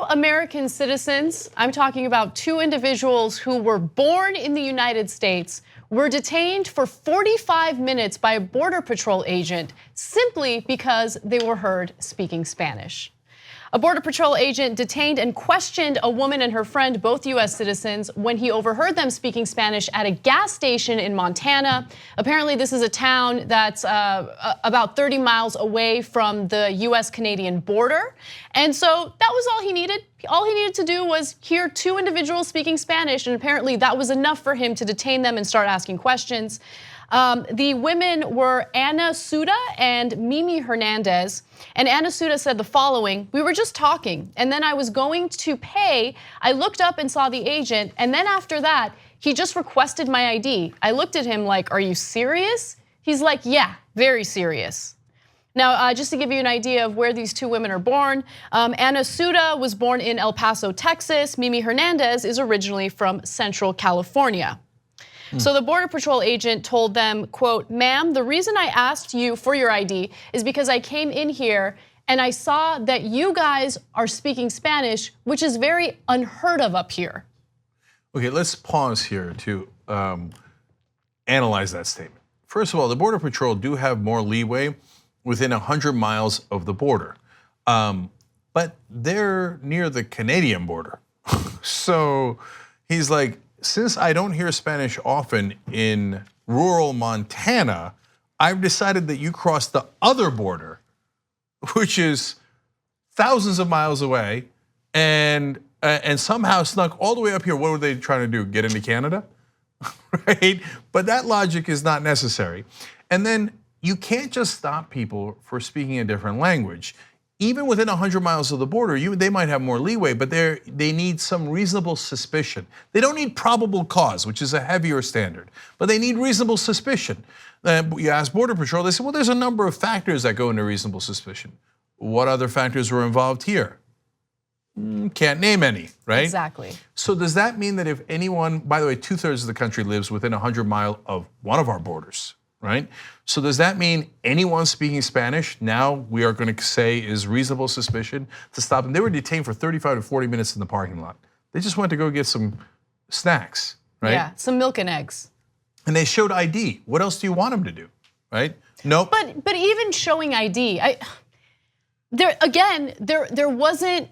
American citizens, I'm talking about two individuals who were born in the United States, were detained for 45 minutes by a Border Patrol agent simply because they were heard speaking Spanish. A Border Patrol agent detained and questioned a woman and her friend, both US citizens, when he overheard them speaking Spanish at a gas station in Montana. Apparently this is a town that's about 30 miles away from the US-Canadian border. And so that was all he needed. All he needed to do was hear two individuals speaking Spanish, and apparently that was enough for him to detain them and start asking questions. The women were Anna Suda and Mimi Hernandez. And Anna Suda said the following: "We were just talking, and then I was going to pay. I looked up and saw the agent, and then after that, he just requested my ID. I looked at him like, 'Are you serious?' He's like, 'Yeah, very serious.'" Now, just to give you an idea of where these two women are born, Anna Suda was born in El Paso, Texas. Mimi Hernandez is originally from Central California. So the Border Patrol agent told them, quote, "Ma'am, the reason I asked you for your ID is because I came in here and I saw that you guys are speaking Spanish, which is very unheard of up here." Okay, let's pause here to analyze that statement. First of all, the Border Patrol do have more leeway within 100 miles of the border, but they're near the Canadian border. So he's like, since I don't hear Spanish often in rural Montana, I've decided that you crossed the other border, which is thousands of miles away, and somehow snuck all the way up here. What were they trying to do? Get into Canada, right? But that logic is not necessary. And then you can't just stop people for speaking a different language. Even within 100 miles of the border, they might have more leeway, but they need some reasonable suspicion. They don't need probable cause, which is a heavier standard, but they need reasonable suspicion. You ask Border Patrol, they say, well, there's a number of factors that go into reasonable suspicion. What other factors were involved here? Can't name any, right? Exactly. So does that mean that if anyone, by the way, 2/3 of the country lives within 100 miles of one of our borders, right? So does that mean anyone speaking Spanish now we are going to say is reasonable suspicion to stop them? They were detained for 35 to 40 minutes in the parking lot. They just went to go get some snacks, right? Yeah, some milk and eggs. And they showed ID. What else do you want them to do, right? Nope. But even showing ID, there wasn't.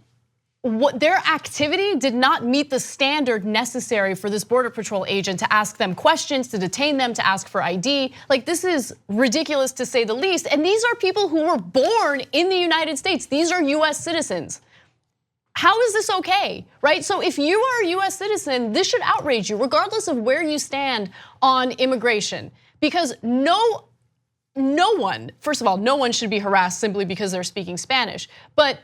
What their activity did not meet the standard necessary for this Border Patrol agent to ask them questions, to detain them, to ask for ID. Like, this is ridiculous to say the least. And these are people who were born in the United States. These are US citizens. How is this okay, right? So if you are a US citizen, this should outrage you, regardless of where you stand on immigration. Because no one, first of all, no one should be harassed simply because they're speaking Spanish. But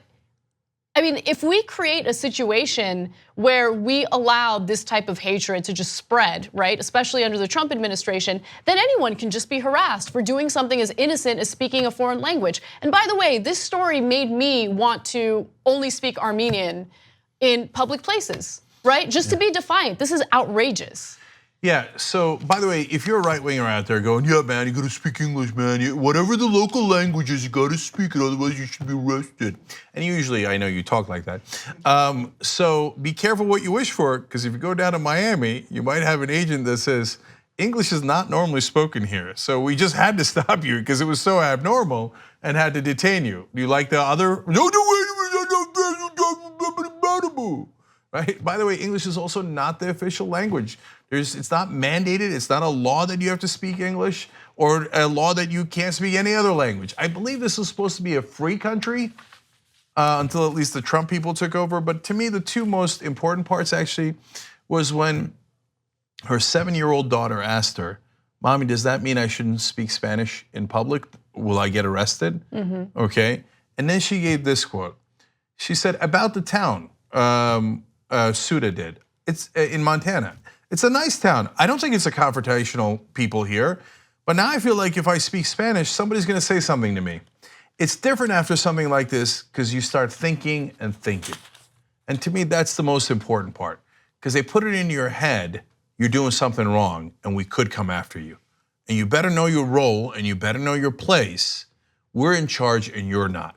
I mean, if we create a situation where we allow this type of hatred to just spread, right, especially under the Trump administration, then anyone can just be harassed for doing something as innocent as speaking a foreign language. And by the way, this story made me want to only speak Armenian in public places, right? Just to be defiant. This is outrageous. Yeah, so by the way, if you're a right-winger out there going, yeah, man, you gotta speak English, man. Whatever the local language is, you gotta speak it, otherwise you should be arrested. And usually, I know you talk like that. So be careful what you wish for, because if you go down to Miami, you might have an agent that says, English is not normally spoken here. So we just had to stop you because it was so abnormal and had to detain you. Do you like the other? Right? By the way, English is also not the official language. It's not mandated, it's not a law that you have to speak English or a law that you can't speak any other language. I believe this is supposed to be a free country until at least the Trump people took over. But to me, the two most important parts actually was when her 7-year-old daughter asked her, Mommy, does that mean I shouldn't speak Spanish in public? Will I get arrested? Okay, and then she gave this quote. She said, about the town, Suda did, it's in Montana. It's a nice town. I don't think it's a confrontational people here, but now I feel like if I speak Spanish, somebody's gonna say something to me. It's different after something like this because you start thinking and thinking. And to me, that's the most important part because they put it into your head, you're doing something wrong and we could come after you. And you better know your role and you better know your place. We're in charge and you're not.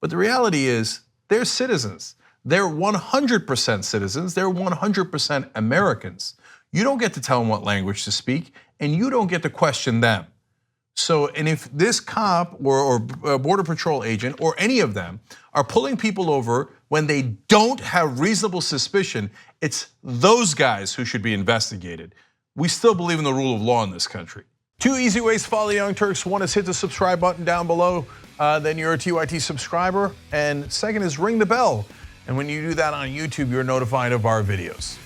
But the reality is, they're citizens. They're 100% citizens, they're 100% Americans. You don't get to tell them what language to speak, and you don't get to question them. So, and if this cop or Border Patrol agent or any of them are pulling people over when they don't have reasonable suspicion, it's those guys who should be investigated. We still believe in the rule of law in this country. 2 easy ways to follow the Young Turks. One is hit the subscribe button down below, then you're a TYT subscriber. And second is ring the bell. And when you do that on YouTube, you're notified of our videos.